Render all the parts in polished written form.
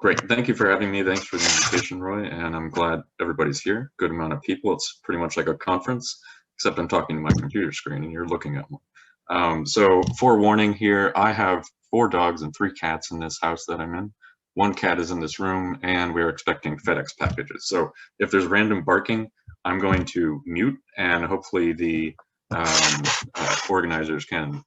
Great, thank you for having me. Thanks for the invitation, Roy, and I'm glad everybody's here. Good amount of people. It's pretty much like a conference, except I'm talking to my computer screen and you're looking at one. So forewarning here, I have 4 dogs and 3 cats in this house that I'm in. 1 cat is in this room and we're expecting FedEx packages. So if there's random barking, I'm going to mute and hopefully the organizers can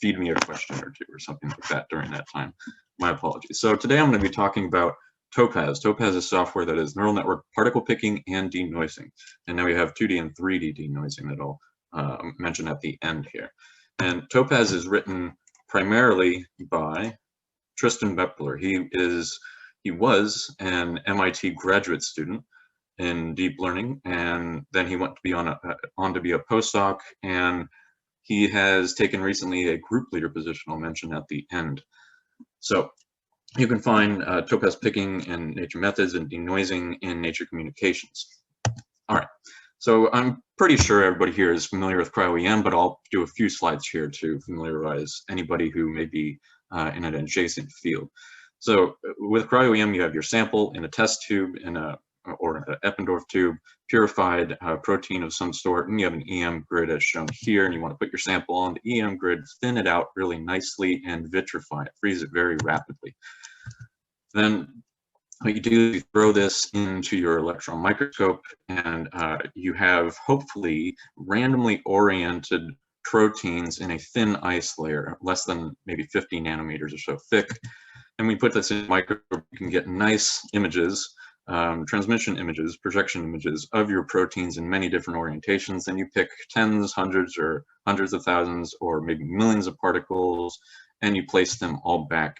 feed me a question or 2 or something like that during that time. My apologies. So today I'm going to be talking about Topaz. Topaz is software that is neural network particle picking and denoising. And now we have 2D and 3D denoising that I'll mention at the end here. And Topaz is written primarily by Tristan Bepler. He was an MIT graduate student in deep learning, and then he went to be on to be a postdoc, and he has taken recently a group leader position I'll mention at the end. So you can find Topaz picking in Nature Methods and denoising in Nature Communications. All right, so I'm pretty sure everybody here is familiar with cryo-EM, but I'll do a few slides here to familiarize anybody who may be in an adjacent field. So with cryo-EM, you have your sample in a test tube or an Eppendorf tube, purified protein of some sort, and you have an EM grid as shown here, and you want to put your sample on the EM grid, thin it out really nicely, and vitrify it, freeze it very rapidly. Then what you do is you throw this into your electron microscope, and you have hopefully randomly oriented proteins in a thin ice layer, less than maybe 50 nanometers or so thick. And we put this in microscope, you can get nice images, transmission images, projection images of your proteins in many different orientations. Then you pick tens, hundreds, or hundreds of thousands, or maybe millions of particles, and you place them all back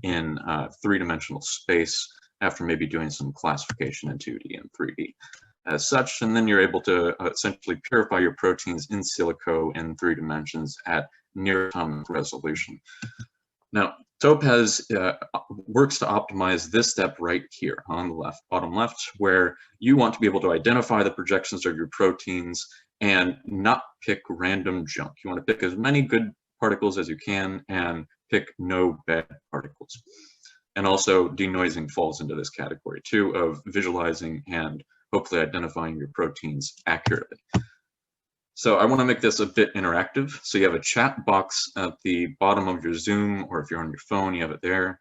in 3-dimensional space after maybe doing some classification in 2D and 3D as such. And then you're able to essentially purify your proteins in silico in 3 dimensions at near atomic resolution. Now, Topaz works to optimize this step right here on the left, bottom left, where you want to be able to identify the projections of your proteins and not pick random junk. You want to pick as many good particles as you can and pick no bad particles. And also denoising falls into this category too, of visualizing and hopefully identifying your proteins accurately. So I want to make this a bit interactive. So you have a chat box at the bottom of your Zoom, or if you're on your phone, you have it there.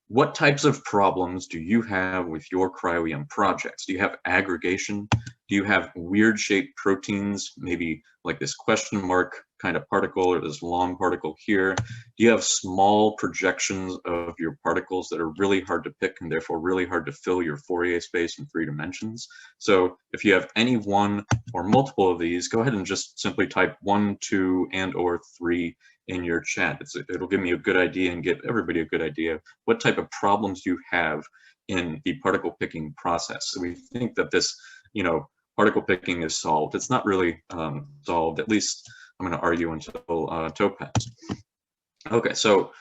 What types of problems do you have with your cryo-EM projects? Do you have aggregation? Do you have weird shaped proteins, maybe like this question mark kind of particle or this long particle here? Do you have small projections of your particles that are really hard to pick and therefore really hard to fill your Fourier space in 3 dimensions? So if you have any one or multiple of these, go ahead and just simply type 1, 2, and or 3 in your chat. It'll give me a good idea and give everybody a good idea what type of problems you have in the particle picking process. So we think that this, particle picking is solved. It's not really solved, at least I'm going to argue until Topaz. Okay, so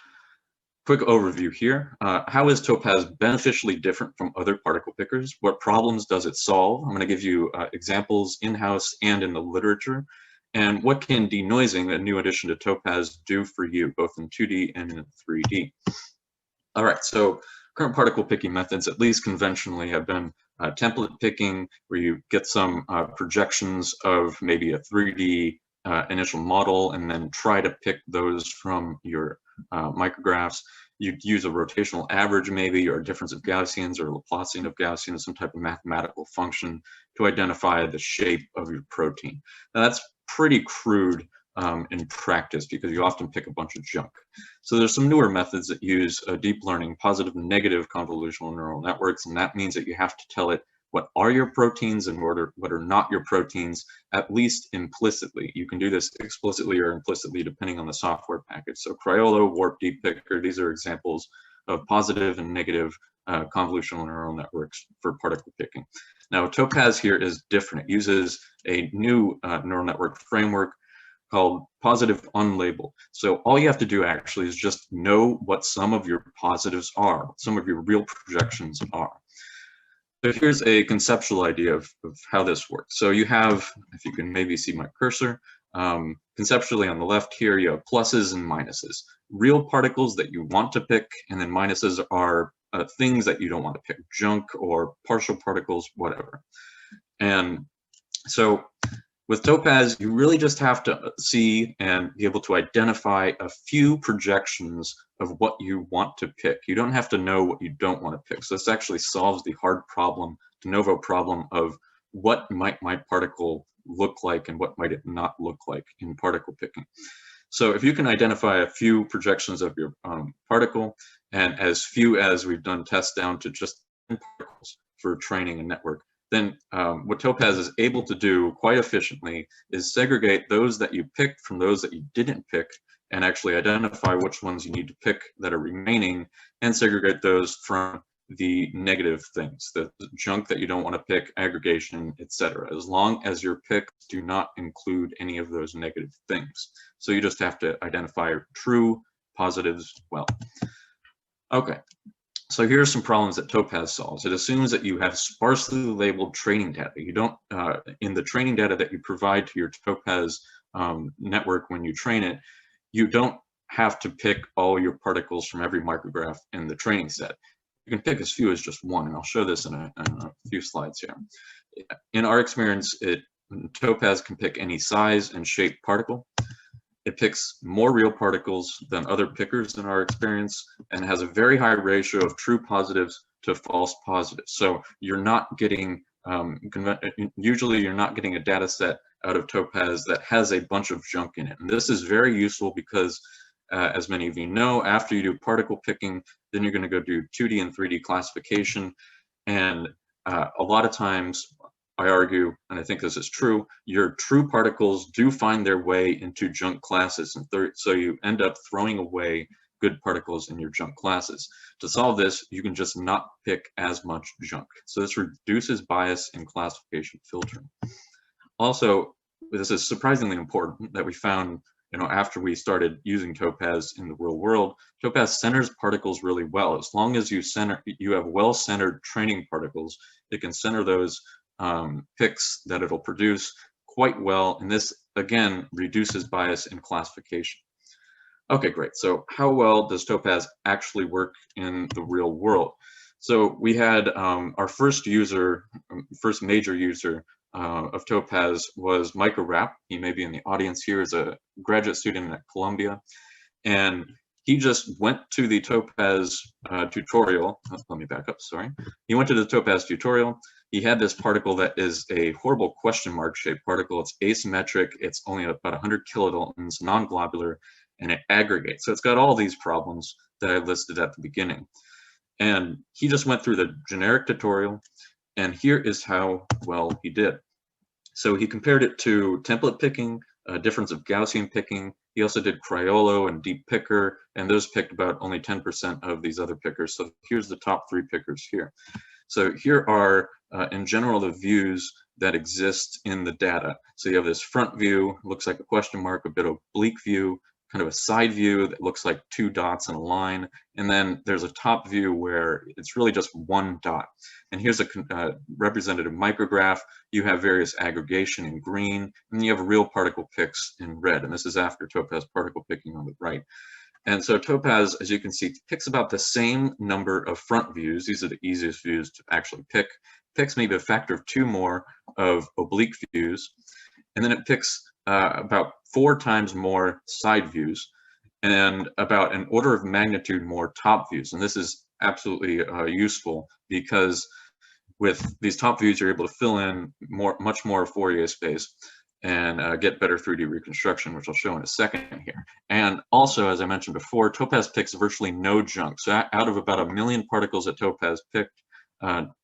quick overview here. How is Topaz beneficially different from other particle pickers? What problems does it solve? I'm going to give you examples in-house and in the literature. And what can denoising, a new addition to Topaz, do for you, both in 2D and in 3D? All right, so current particle picking methods, at least conventionally, have been template picking, where you get some projections of maybe a 3D initial model and then try to pick those from your micrographs. You'd use a rotational average maybe, or a difference of Gaussians, or Laplacian of Gaussians, some type of mathematical function to identify the shape of your protein. Now that's pretty crude in practice because you often pick a bunch of junk. So there's some newer methods that use deep learning, positive and negative convolutional neural networks, and that means that you have to tell it what are your proteins and what are not your proteins, at least implicitly. You can do this explicitly or implicitly depending on the software package. So Cryolo, Warp, Deep Picker, these are examples of positive and negative convolutional neural networks for particle picking. Now Topaz here is different. It uses a new neural network framework called positive-unlabelled. So all you have to do actually is just know what some of your positives are, what some of your real projections are. So here's a conceptual idea of how this works. So you have, if you can maybe see my cursor, conceptually on the left here, you have pluses and minuses. Real particles that you want to pick, and then minuses are things that you don't want to pick, junk or partial particles, whatever. And so with Topaz, you really just have to see and be able to identify a few projections of what you want to pick. You don't have to know what you don't want to pick. So this actually solves the hard problem, de novo problem, of what might my particle look like and what might it not look like in particle picking. So if you can identify a few projections of your particle, and as few as we've done tests down to just 10 particles for training a network, then what Topaz is able to do quite efficiently is segregate those that you picked from those that you didn't pick, and actually identify which ones you need to pick that are remaining, and segregate those from the negative things, the junk that you don't want to pick, aggregation, etc., as long as your picks do not include any of those negative things. So you just have to identify true positives well. Okay. So here are some problems that Topaz solves. It assumes that you have sparsely labeled training data. You don't, in the training data that you provide to your Topaz network when you train it, you don't have to pick all your particles from every micrograph in the training set. You can pick as few as just one, and I'll show this in a few slides here. In our experience, Topaz can pick any size and shape particle. It picks more real particles than other pickers in our experience, and has a very high ratio of true positives to false positives. So you're not getting, usually you're not getting a data set out of Topaz that has a bunch of junk in it. And this is very useful because, as many of you know, after you do particle picking, then you're going to go do 2D and 3D classification. And a lot of times, I argue, and I think this is true, your true particles do find their way into junk classes, and so you end up throwing away good particles in your junk classes. To solve this, you can just not pick as much junk. So this reduces bias in classification filtering. Also, this is surprisingly important that we found, after we started using Topaz in the real world, Topaz centers particles really well. As long as you have well-centered training particles, it can center those picks that it'll produce quite well, and this again reduces bias in classification. Okay, great. So how well does Topaz actually work in the real world? So we had our first major user of Topaz was Micrographs. He may be in the audience here, as a graduate student at Columbia, and he just went to the Topaz tutorial. Let me back up, sorry. He went to the Topaz tutorial. He had this particle that is a horrible question mark shaped particle. It's asymmetric. It's only about 100 kilodaltons, non-globular, and it aggregates. So it's got all these problems that I listed at the beginning. And he just went through the generic tutorial, and here is how well he did. So he compared it to template picking, difference of Gaussian picking. He also did Cryolo and Deep Picker, and those picked about only 10% of these other pickers. So here's the top 3 pickers here. So here are, in general, the views that exist in the data. So you have this front view, looks like a question mark, a bit oblique view, kind of a side view that looks like 2 dots and a line, and then there's a top view where it's really just 1 dot. And here's a representative micrograph. You have various aggregation in green, and then you have real particle picks in red, and this is after Topaz particle picking on the right. And so Topaz, as you can see, picks about the same number of front views. These are the easiest views to actually pick. Picks maybe a factor of 2 more of oblique views, and then it picks about 4 times more side views, and about an order of magnitude more top views. And this is absolutely useful, because with these top views, you're able to fill in much more Fourier space and get better 3D reconstruction, which I'll show in a second here. And also, as I mentioned before, Topaz picks virtually no junk. So out of about 1 million particles that Topaz picked,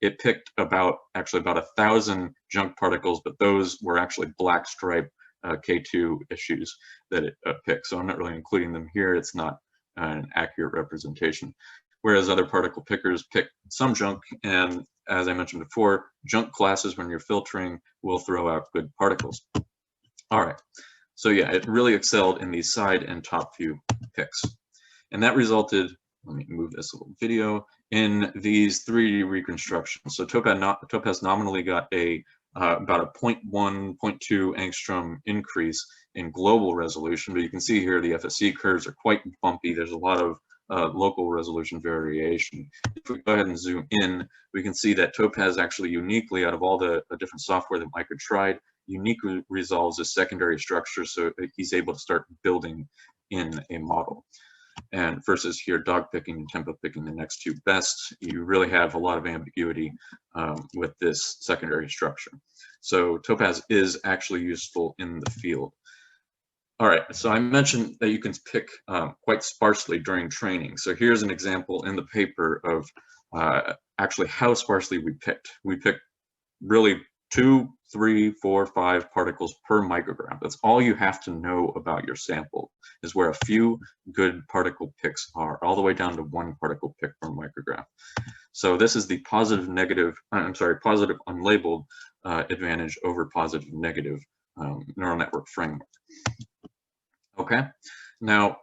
it picked about 1,000 junk particles, but those were actually black stripe K2 issues that it picked. So I'm not really including them here. It's not an accurate representation. Whereas other particle pickers pick some junk, and as I mentioned before, junk classes, when you're filtering, will throw out good particles. All right, so yeah, it really excelled in these side and top view picks. And that resulted, let me move this little video, in these 3D reconstructions. So Topaz nominally got about a 0.1, 0.2 angstrom increase in global resolution, but you can see here the FSC curves are quite bumpy. There's a lot of local resolution variation. If we go ahead and zoom in, we can see that Topaz actually uniquely, out of all the different software that Micah tried, uniquely resolves a secondary structure, so he's able to start building in a model. And versus here, dog picking and tempo picking, the next two best, you really have a lot of ambiguity with this secondary structure. So Topaz is actually useful in the field. All right, so I mentioned that you can pick quite sparsely during training. So here's an example in the paper of actually how sparsely we picked. We picked really 2, 3, 4, 5 particles per micrograph. That's all you have to know about your sample, is where a few good particle picks are, all the way down to 1 particle pick per micrograph. So this is the positive-unlabeled advantage over positive-negative neural network framework. Okay, now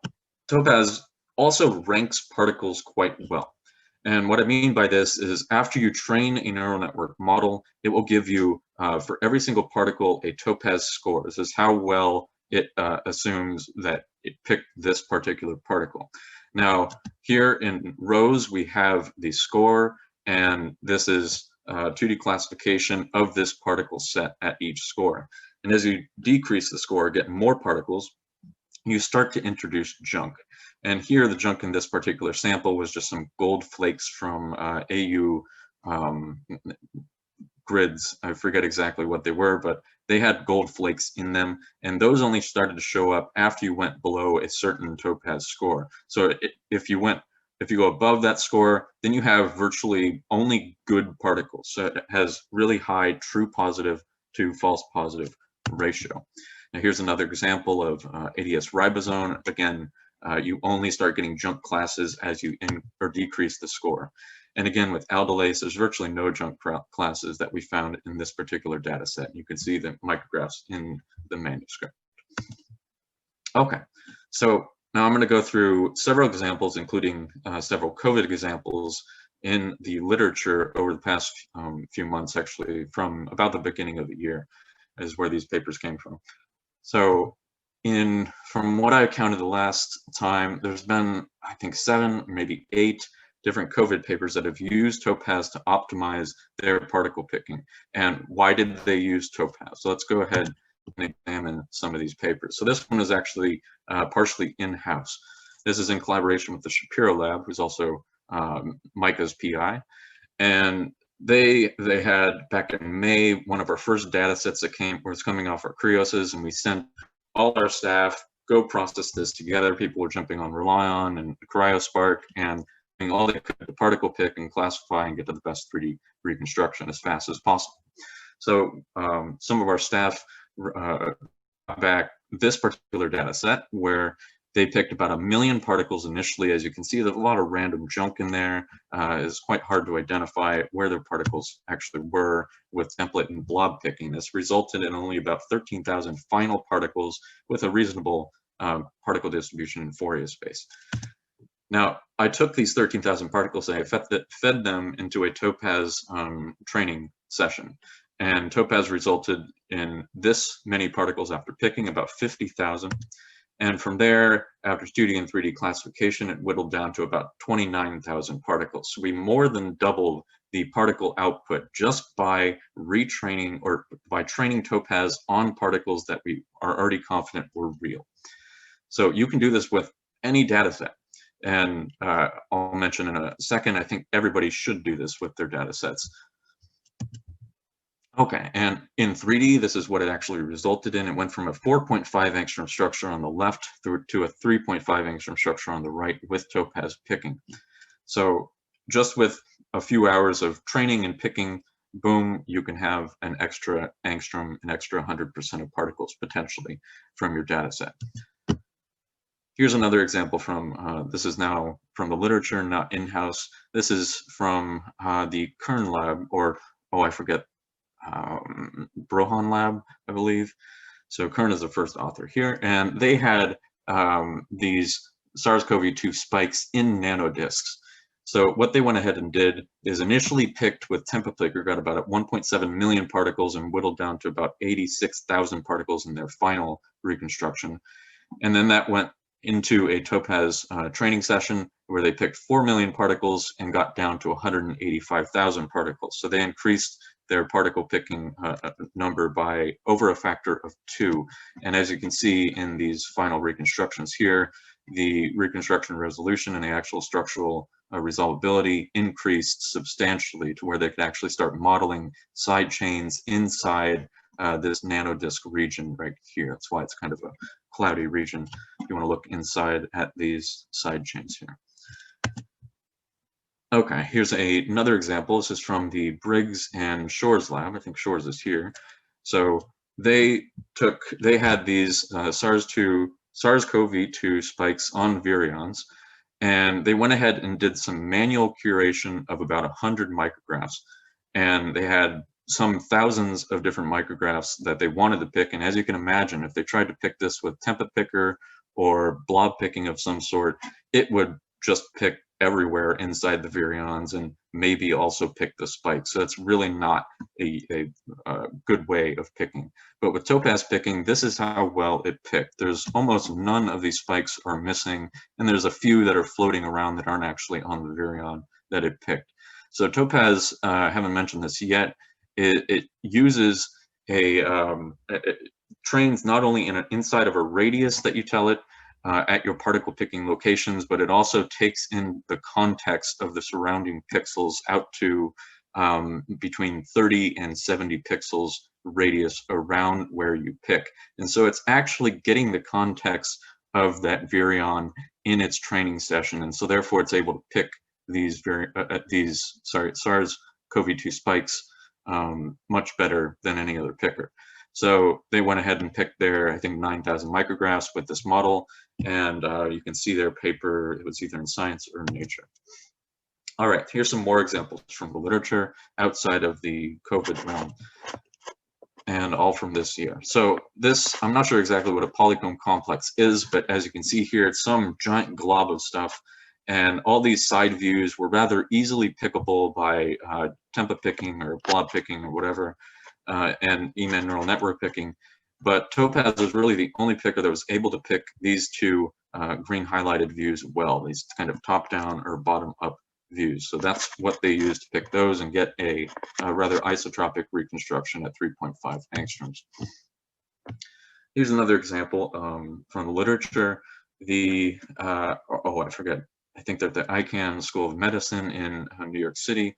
Topaz also ranks particles quite well. And what I mean by this is after you train a neural network model, it will give you, for every single particle, a Topaz score. This is how well it assumes that it picked this particular particle. Now, here in rows, we have the score, and this is 2D classification of this particle set at each score. And as you decrease the score, get more particles, you start to introduce junk. And here the junk in this particular sample was just some gold flakes from AU grids. I forget exactly what they were, but they had gold flakes in them. And those only started to show up after you went below a certain Topaz score. So if you go above that score, then you have virtually only good particles. So it has really high true positive to false positive ratio. Now here's another example of ADS ribosome. Again, you only start getting junk classes as you decrease the score. And again, with aldolase, there's virtually no junk classes that we found in this particular data set. You can see the micrographs in the manuscript. Okay, so now I'm going to go through several examples, including several COVID examples in the literature over the past few months, actually, from about the beginning of the year is where these papers came from. So from what I counted the last time, there's been, I think, 7, maybe 8 different COVID papers that have used Topaz to optimize their particle picking. And why did they use Topaz? So let's go ahead and examine some of these papers. So this one is actually partially in-house. This is in collaboration with the Shapiro lab, who's also Micah's PI. And they had, back in May, one of our first data sets that was coming off our Cryoses, and we sent all our staff, go process this together. People were jumping on Relion and CryoSparc and doing all they could to particle pick and classify and get to the best 3D reconstruction as fast as possible. So some of our staff got back this particular data set where they picked about 1 million particles initially. As you can see, there's a lot of random junk in there. It's quite hard to identify where the particles actually were with template and blob picking. This resulted in only about 13,000 final particles with a reasonable particle distribution in Fourier space. Now, I took these 13,000 particles and I fed them into a Topaz training session. And Topaz resulted in this many particles after picking, about 50,000. And from there, after 2D and 3D classification, it whittled down to about 29,000 particles. So we more than doubled the particle output just by retraining or by training Topaz on particles that we are already confident were real. So you can do this with any data set. And I'll mention in a second, I think everybody should do this with their data sets. Okay, and in 3D, this is what it actually resulted in. It went from a 4.5 angstrom structure on the left through to a 3.5 angstrom structure on the right with Topaz picking. So just with a few hours of training and picking, boom, you can have an extra angstrom, an extra 100% of particles potentially from your data set. Here's another example from, this is now from the literature, not in-house. This is from the Kern lab, or, oh, I forget, Brohan lab, I believe. So Kern is the first author here, and they had these SARS-CoV-2 spikes in nanodiscs. So what they went ahead and did is initially picked with TempoPicker, got about 1.7 million particles and whittled down to about 86,000 particles in their final reconstruction. And then that went into a Topaz training session where they picked 4 million particles and got down to 185,000 particles. So they increased their particle picking number by over a factor of 2. And as you can see in these final reconstructions here, the reconstruction resolution and the actual structural resolvability increased substantially to where they could actually start modeling side chains inside this nanodisk region right here. That's why it's kind of a cloudy region if you want to look inside at these side chains here. Okay, here's another example. This is from the Briggs and Shores lab. I think Shores is here. So they had these SARS-CoV-2 spikes on virions, and they went ahead and did some manual curation of about 100 micrographs. And they had some thousands of different micrographs that they wanted to pick. And as you can imagine, if they tried to pick this with tempa picker or blob picking of some sort, it would just pick everywhere inside the virions and maybe also pick the spikes. So that's really not a good way of picking. But with Topaz picking, this is how well it picked. There's almost none of these spikes are missing, and there's a few that are floating around that aren't actually on the virion that it picked. So Topaz, I haven't mentioned this yet, it uses it trains not only inside of a radius that you tell it, at your particle picking locations, but it also takes in the context of the surrounding pixels out to between 30 and 70 pixels radius around where you pick. And so it's actually getting the context of that virion in its training session. And so therefore it's able to pick these SARS-CoV-2 spikes much better than any other picker. So they went ahead and picked their, I think, 9,000 micrographs with this model, and you can see their paper. It was either in Science or Nature. All right, here's some more examples from the literature outside of the COVID realm, and all from this year. So this, I'm not sure exactly what a Polycomb complex is, but as you can see here, it's some giant glob of stuff. And all these side views were rather easily pickable by tempa picking or blob picking or whatever. And EMN neural network picking, but Topaz was really the only picker that was able to pick these two green highlighted views well, these kind of top-down or bottom-up views. So that's what they used to pick those and get a rather isotropic reconstruction at 3.5 angstroms. Here's another example from the literature. I forget. I think they're at the Icahn School of Medicine in New York City.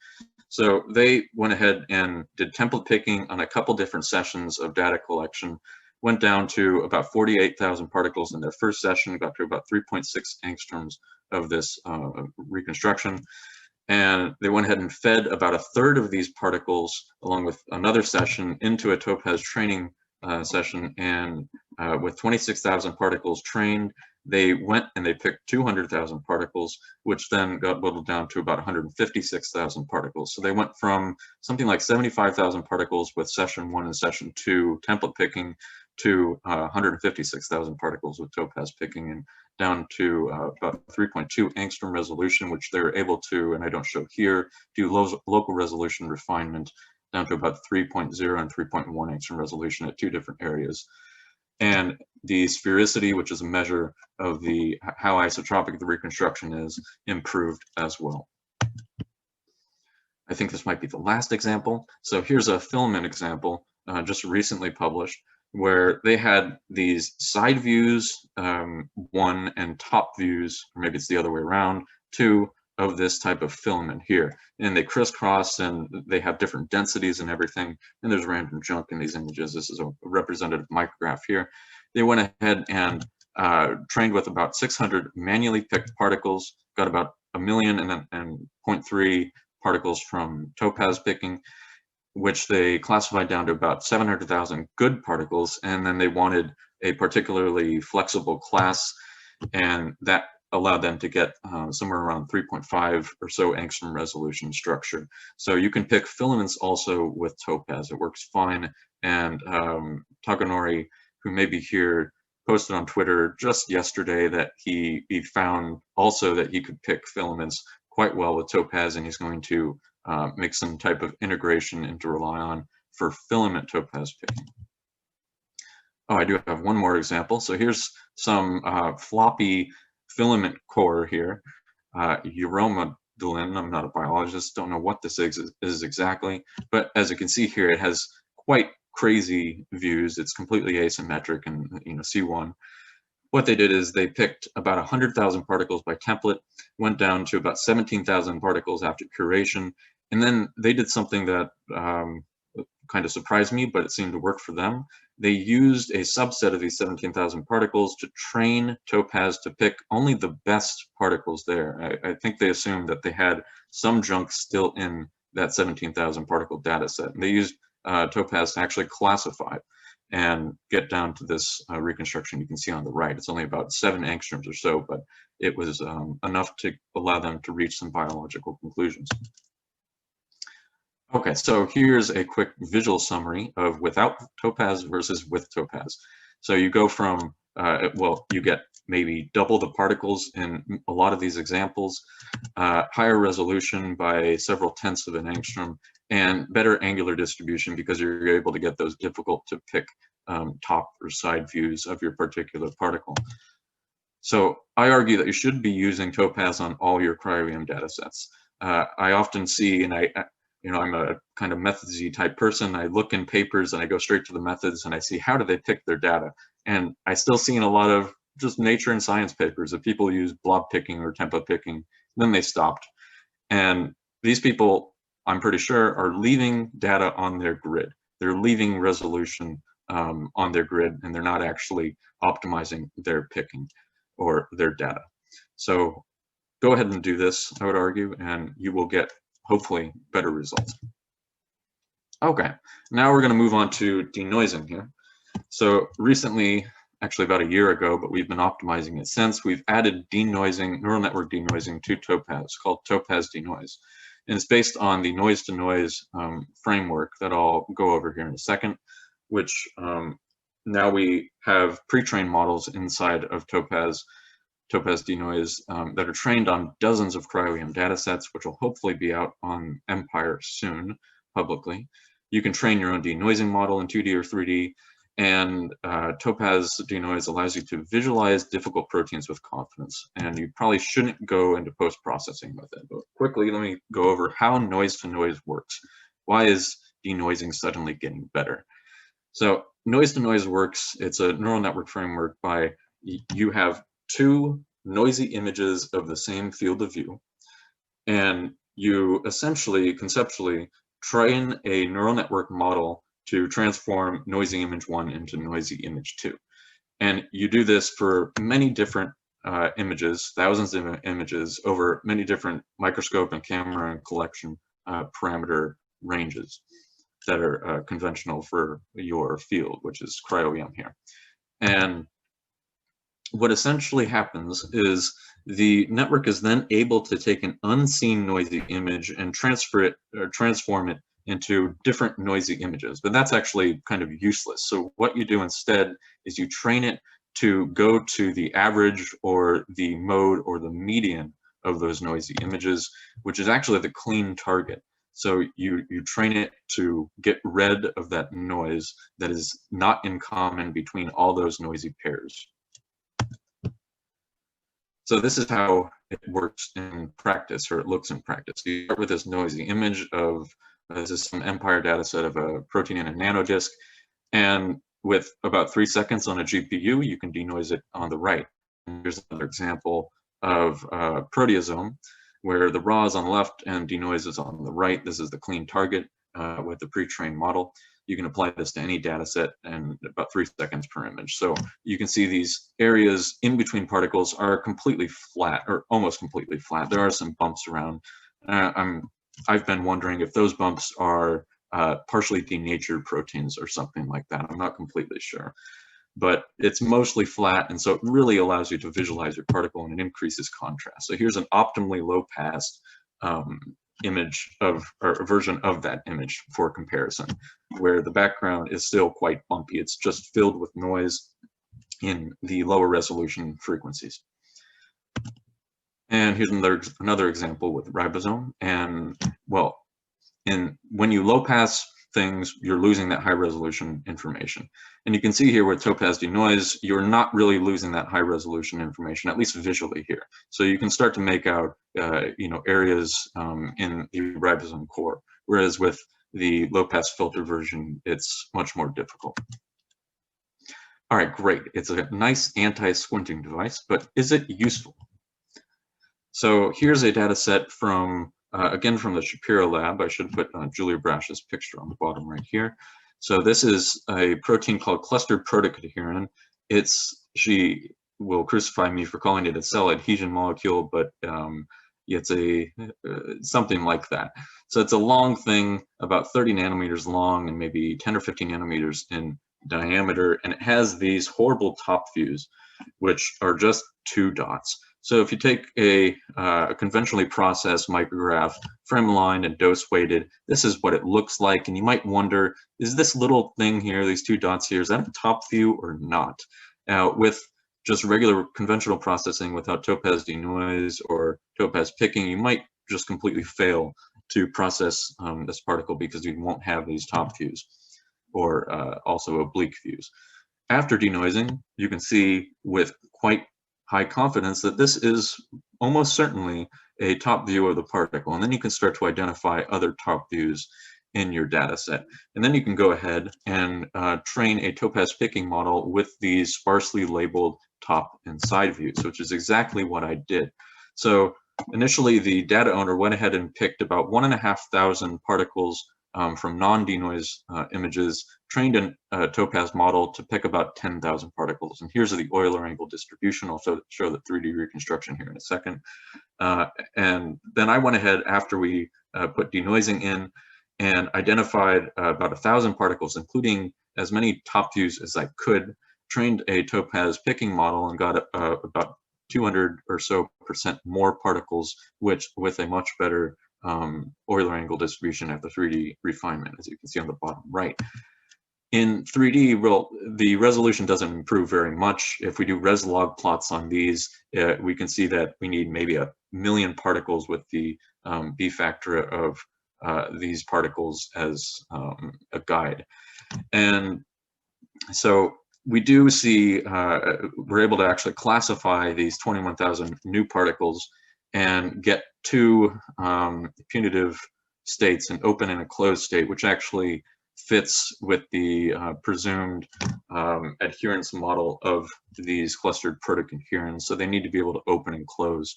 So they went ahead and did template picking on a couple different sessions of data collection, went down to about 48,000 particles in their first session, got to about 3.6 angstroms of this reconstruction. And they went ahead and fed about a third of these particles along with another session into a Topaz training session. And with 26,000 particles trained, they went and they picked 200,000 particles, which then got whittled down to about 156,000 particles. So they went from something like 75,000 particles with session 1 and session 2 template picking to 156,000 particles with Topaz picking, and down to about 3.2 angstrom resolution, which they're able to, and I don't show here, do local resolution refinement down to about 3.0 and 3.1 angstrom resolution at 2 different areas. And the sphericity, which is a measure of how isotropic the reconstruction is, improved as well. I think this might be the last example. So here's a filament example just recently published, where they had these side views, 1, and top views, or maybe it's the other way around, 2 of this type of filament here. And they crisscross and they have different densities and everything. And there's random junk in these images. This is a representative micrograph here. They went ahead and trained with about 600 manually picked particles, got about 1 million and 0.3 particles from Topaz picking, which they classified down to about 700,000 good particles. And then they wanted a particularly flexible class, and that allowed them to get somewhere around 3.5 or so angstrom resolution structure. So you can pick filaments also with Topaz. It works fine. And Takanori, who may be here, posted on Twitter just yesterday that he found also that he could pick filaments quite well with Topaz, and he's going to make some type of integration into Relion for filament Topaz picking. Oh, I do have one more example. So here's some floppy filament core here, Uromodulin. I'm not a biologist, don't know what this is exactly, but as you can see here, it has quite crazy views. It's completely asymmetric, and C1. What they did is they picked about 100,000 particles by template, went down to about 17,000 particles after curation, and then they did something that kind of surprised me, but it seemed to work for them. They used a subset of these 17,000 particles to train Topaz to pick only the best particles there. I think they assumed that they had some junk still in that 17,000 particle data set. And they used Topaz to actually classify and get down to this reconstruction you can see on the right. It's only about 7 angstroms or so, but it was enough to allow them to reach some biological conclusions. Okay, so here's a quick visual summary of without Topaz versus with Topaz. So you go from, well, you get maybe double the particles in a lot of these examples, higher resolution by several tenths of an angstrom, and better angular distribution because you're able to get those difficult to pick top or side views of your particular particle. So I argue that you should be using Topaz on all your cryo-EM data sets. I often see, and I'm a kind of methodsy type person. I look in papers and I go straight to the methods and I see how do they pick their data. And I still see in a lot of just nature and science papers that people use blob picking or tempo picking, then they stopped. And these people, I'm pretty sure, are leaving data on their grid. They're leaving resolution on their grid, and they're not actually optimizing their picking or their data. So go ahead and do this, I would argue, and you will get hopefully better results. Okay, now we're going to move on to denoising here. So recently, actually about a year ago, but we've been optimizing it since, we've added denoising, neural network denoising to Topaz called Topaz-Denoise. And it's based on the noise-to-noise framework that I'll go over here in a second, which now we have pre-trained models inside of Topaz-Denoise that are trained on dozens of cryo-EM data sets, which will hopefully be out on Empire soon publicly. You can train your own denoising model in 2D or 3D, and Topaz-Denoise allows you to visualize difficult proteins with confidence, and you probably shouldn't go into post-processing with it. But quickly, let me go over how noise-to-noise works. Why is denoising suddenly getting better? So noise-to-noise works, it's a neural network framework by you have 2 noisy images of the same field of view, and you essentially, conceptually, train a neural network model to transform noisy image 1 into noisy image 2. And you do this for many different images, thousands of images over many different microscope and camera and collection parameter ranges that are conventional for your field, which is cryo-EM here. And what essentially happens is the network is then able to take an unseen noisy image and transform it into different noisy images, but that's actually kind of useless. So what you do instead is you train it to go to the average or the mode or the median of those noisy images, which is actually the clean target. So you train it to get rid of that noise that is not in common between all those noisy pairs. So this is how it works in practice, or it looks in practice. You start with this noisy image of, this is some Empire data set of a protein in a nanodisk, and with about 3 seconds on a GPU, you can denoise it on the right. And here's another example of proteasome, where the raw is on the left and denoise is on the right. This is the clean target with the pre-trained model. You can apply this to any data set and about 3 seconds per image. So you can see these areas in between particles are completely flat, or almost completely flat. There are some bumps around. I've been wondering if those bumps are partially denatured proteins or something like that. I'm not completely sure, but it's mostly flat, and so it really allows you to visualize your particle, and it increases contrast. So here's an optimally low pass image of, or version of that image for comparison, where the background is still quite bumpy. It's just filled with noise in the lower resolution frequencies. And here's another example with Ribosome. And well, when you low pass things, you're losing that high resolution information. And you can see here with Topaz-Denoise, you're not really losing that high resolution information, at least visually here. So you can start to make out areas in the ribosome core, whereas with the low pass filter version, it's much more difficult. All right, great. It's a nice anti-squinting device, but is it useful? So here's a data set from, again, from the Shapiro lab. I should put Julia Brash's picture on the bottom right here. So this is a protein called clustered protocoherin. She will crucify me for calling it a cell adhesion molecule, but it's something like that. So it's a long thing, about 30 nanometers long and maybe 10 or 15 nanometers in diameter, and it has these horrible top views, which are just 2 dots. So if you take a conventionally processed micrograph, frame aligned and dose weighted, this is what it looks like. And you might wonder, is this little thing here, these 2 dots here, is that a top view or not? With just regular conventional processing without Topaz-Denoise or Topaz picking, you might just completely fail to process this particle because you won't have these top views or also oblique views. After denoising, you can see with quite high confidence that this is almost certainly a top view of the particle. And then you can start to identify other top views in your data set. And then you can go ahead and train a Topaz picking model with these sparsely labeled top and side views, which is exactly what I did. So initially, the data owner went ahead and picked about 1,500 particles from non-denoise images, trained a Topaz model to pick about 10,000 particles. And here's the Euler angle distribution. I'll show the 3D reconstruction here in a second. And then I went ahead after we put denoising in and identified about 1,000 particles, including as many top views as I could, trained a Topaz picking model and got about 200% or so more particles, which with a much better Euler angle distribution at the 3D refinement, as you can see on the bottom right. In 3D, well, the resolution doesn't improve very much. If we do res log plots on these, we can see that we need maybe 1 million particles with the B factor of these particles as a guide. And so we do see, we're able to actually classify these 21,000 new particles and get 2 punitive states, an open and a closed state, which actually fits with the presumed adherence model of these clustered protocoherins. So they need to be able to open and close.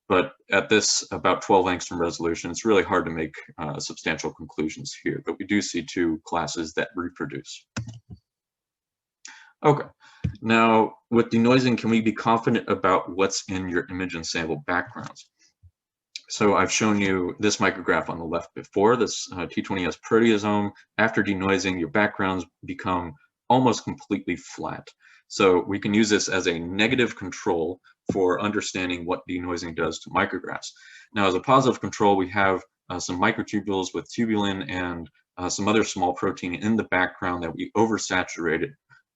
But at this about 12 angstrom resolution, it's really hard to make substantial conclusions here. But we do see 2 classes that reproduce. Okay, now with denoising, can we be confident about what's in your image and sample backgrounds? So I've shown you this micrograph on the left before, this T20S Proteasome. After denoising, your backgrounds become almost completely flat. So we can use this as a negative control for understanding what denoising does to micrographs. Now, as a positive control, we have some microtubules with tubulin and some other small protein in the background that we oversaturated,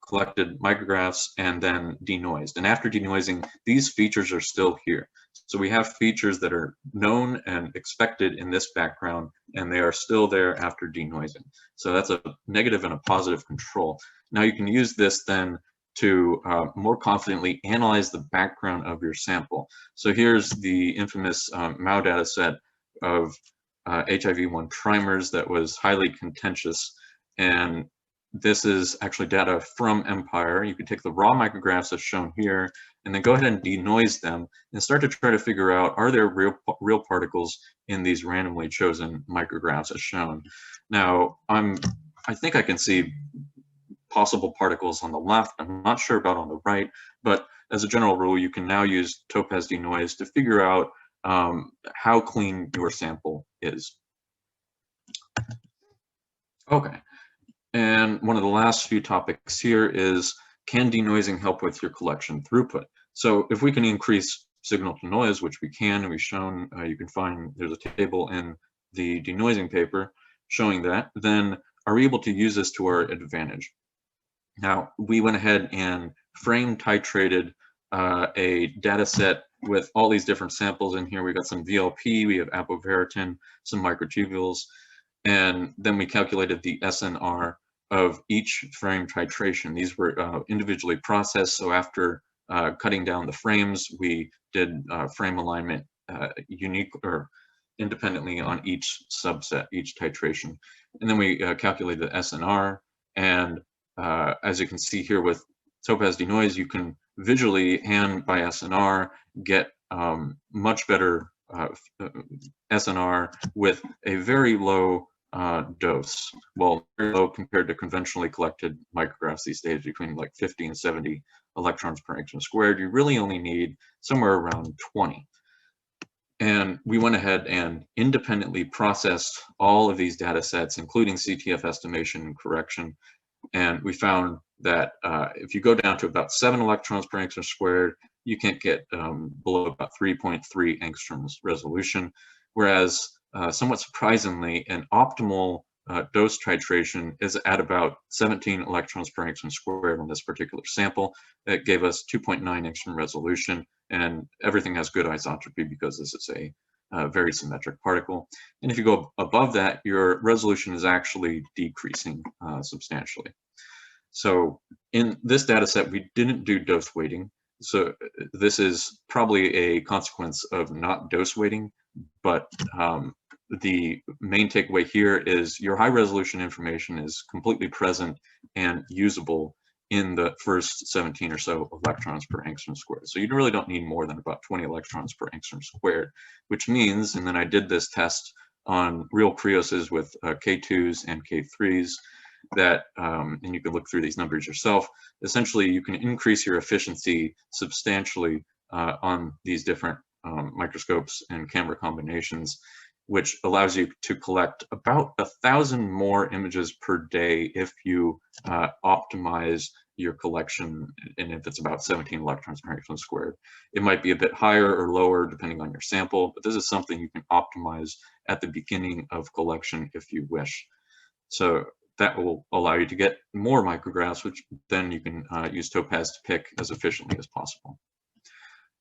collected micrographs, and then denoised. And after denoising, these features are still here. So we have features that are known and expected in this background, and they are still there after denoising. So that's a negative and a positive control. Now you can use this then to more confidently analyze the background of your sample. So here's the infamous Mao data set of HIV-1 primers that was highly contentious. And this is actually data from Empire. You can take the raw micrographs as shown here, and then go ahead and denoise them and start to try to figure out, are there real particles in these randomly chosen micrographs as shown? Now, I think I can see possible particles on the left. I'm not sure about on the right, but as a general rule, you can now use Topaz-Denoise to figure out how clean your sample is. Okay. And one of the last few topics here is, can denoising help with your collection throughput? So if we can increase signal to noise, which we can, and we've shown, you can find, there's a table in the denoising paper showing that, then are we able to use this to our advantage? Now, we went ahead and frame titrated a data set with all these different samples in here. We got some VLP, we have apoveritin, some microtubules. And then we calculated the SNR of each frame titration. These were individually processed. So after cutting down the frames, we did frame alignment unique or independently on each subset, each titration. And then we calculated the SNR. And as you can see here with Topaz-Denoise, you can visually and by SNR get much better SNR with a very low dose. Well, very low compared to conventionally collected micrographs these days, between like 50 and 70 electrons per angstrom squared. You really only need somewhere around 20. And we went ahead and independently processed all of these data sets, including CTF estimation and correction. And we found that if you go down to about 7 electrons per angstrom squared, you can't get below about 3.3 angstroms resolution, whereas somewhat surprisingly, an optimal dose titration is at about 17 electrons per angstrom squared on this particular sample. It gave us 2.9 angstrom resolution, and everything has good isotropy because this is a very symmetric particle. And if you go above that, your resolution is actually decreasing substantially. So in this data set, we didn't do dose weighting. So this is probably a consequence of not dose weighting, but the main takeaway here is your high resolution information is completely present and usable in the first 17 or so electrons per angstrom squared. So you really don't need more than about 20 electrons per angstrom squared, which means, and then I did this test on real Cryoses with K2s and K3s, that, and you can look through these numbers yourself, essentially you can increase your efficiency substantially on these different microscopes and camera combinations, which allows you to collect about 1,000 more images per day if you optimize your collection, and if it's about 17 electrons per angstrom squared. It might be a bit higher or lower depending on your sample, but this is something you can optimize at the beginning of collection if you wish. So that will allow you to get more micrographs, which then you can use Topaz to pick as efficiently as possible.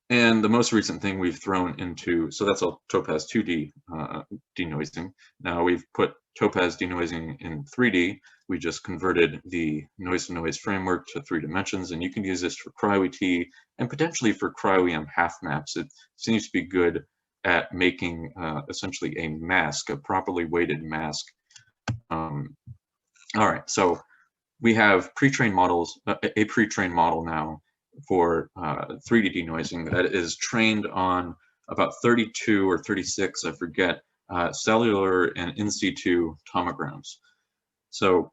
And the most recent thing we've thrown into, so that's all Topaz 2D denoising. Now we've put Topaz denoising in 3D. We just converted the noise-to-noise framework to 3 dimensions, and you can use this for cryoET and potentially for cryoEM half maps. It seems to be good at making essentially a mask, a properly weighted mask. All right, so we have pre-trained models, a pre-trained model now for 3D denoising that is trained on about 32 or 36, I forget, cellular and in situ tomograms. So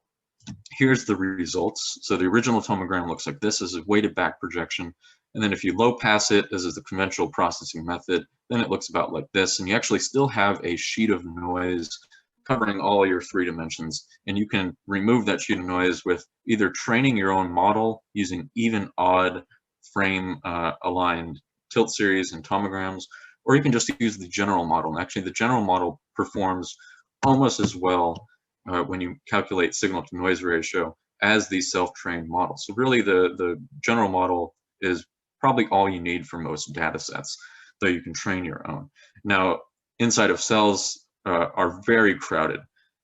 here's the results. So the original tomogram looks like this is a weighted back projection. And then if you low pass it, this is the conventional processing method, then it looks about like this. And you actually still have a sheet of noise covering all your 3 dimensions. And you can remove that sheet of noise with either training your own model using even odd frame aligned tilt series and tomograms, or you can just use the general model. And actually the general model performs almost as well when you calculate signal to noise ratio as these self-trained models. So really the general model is probably all you need for most data sets, though you can train your own. Now, inside of cells are very crowded.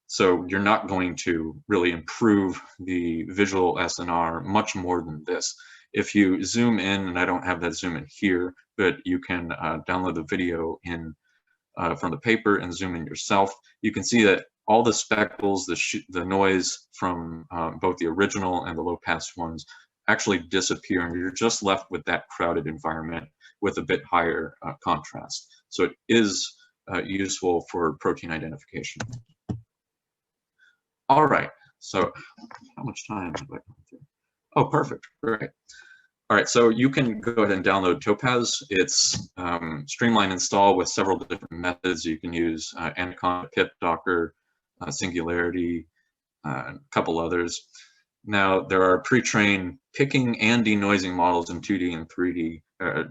So you're not going to really improve the visual SNR much more than this. If you zoom in, and I don't have that zoom in here, but you can download the video in from the paper and zoom in yourself, you can see that all the speckles, the noise from both the original and the low pass ones actually disappear, and you're just left with that crowded environment with a bit higher contrast. So it is useful for protein identification. All right, so how much time have I gone through? Oh, perfect, great. All right, so you can go ahead and download Topaz. It's streamlined install with several different methods. You can use Anaconda, Pip, Docker, Singularity, a couple others. Now, there are pre-trained picking and denoising models in 2D and 3D,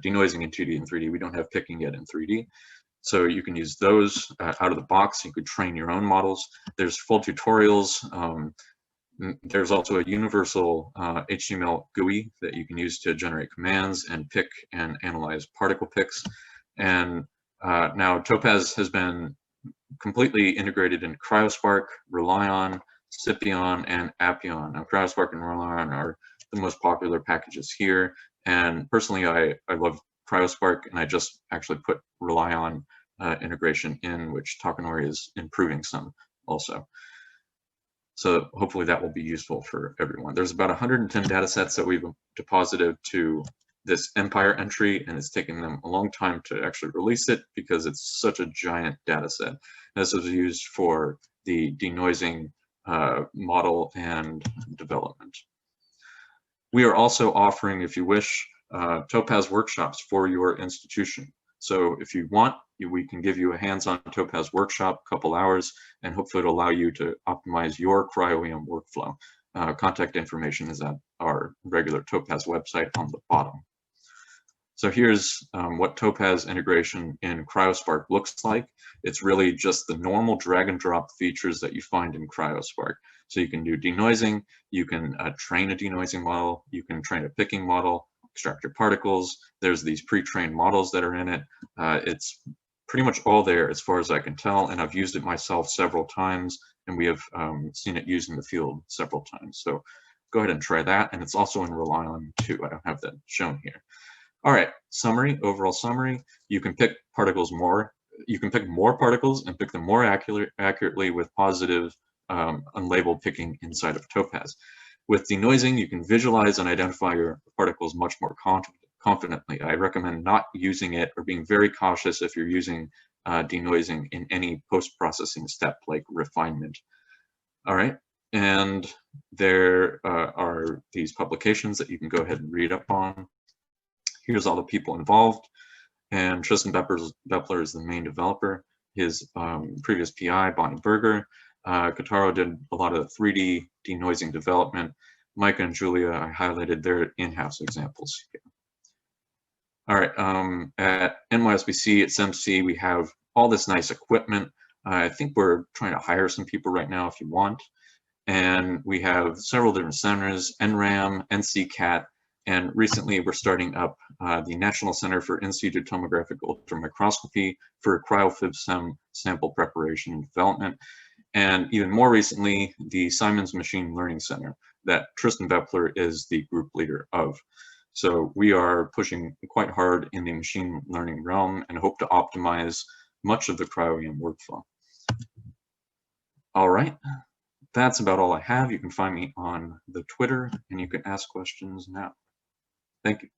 denoising in 2D and 3D. We don't have picking yet in 3D. So you can use those out of the box. You could train your own models. There's full tutorials. There's also a universal HTML GUI that you can use to generate commands and pick and analyze particle picks. And now Topaz has been completely integrated in CryoSparc, Relion, Scipion, and Appion. Now, CryoSparc and Relion are the most popular packages here, and personally, I love CryoSparc, and I just actually put Relion integration in, which Takanori is improving some also. So hopefully that will be useful for everyone. There's about 110 data sets that we've deposited to this Empire entry, and it's taken them a long time to actually release it because it's such a giant data set. And this was used for the denoising model and development. We are also offering, if you wish, Topaz workshops for your institution. So if you want, we can give you a hands-on Topaz workshop, a couple hours, and hopefully it'll allow you to optimize your cryo-EM workflow. Contact information is at our regular Topaz website on the bottom. So here's what Topaz integration in CryoSparc looks like. It's really just the normal drag and drop features that you find in CryoSparc. So you can do denoising, you can train a denoising model, you can train a picking model, extract your particles. There's these pre-trained models that are in it. It's pretty much all there as far as I can tell, and I've used it myself several times, and we have seen it used in the field several times. So go ahead and try that, and it's also in Relion too. I don't have that shown here. All right, summary, overall summary. You can pick particles more. You can pick more particles and pick them more accurately with positive unlabeled picking inside of Topaz. With denoising, you can visualize and identify your particles much more confidently. I recommend not using it or being very cautious if you're using denoising in any post-processing step like refinement. All right, and there are these publications that you can go ahead and read up on. Here's all the people involved, and Tristan Bepler is the main developer. His previous PI, Bonnie Berger. Kotaro did a lot of 3D denoising development. Micah and Julia, I highlighted their in-house examples here. All right, at NYSBC, at SEMC, we have all this nice equipment. I think we're trying to hire some people right now if you want. And we have several different centers, NRAM, NCCAT, and recently we're starting up the National Center for In Situ Tomographic Ultramicroscopy for CryoFibSem sample preparation and development. And even more recently, the Simons Machine Learning Center that Tristan Bepler is the group leader of. So we are pushing quite hard in the machine learning realm and hope to optimize much of the cryo-EM workflow. All right, that's about all I have. You can find me on the Twitter and you can ask questions now. Thank you.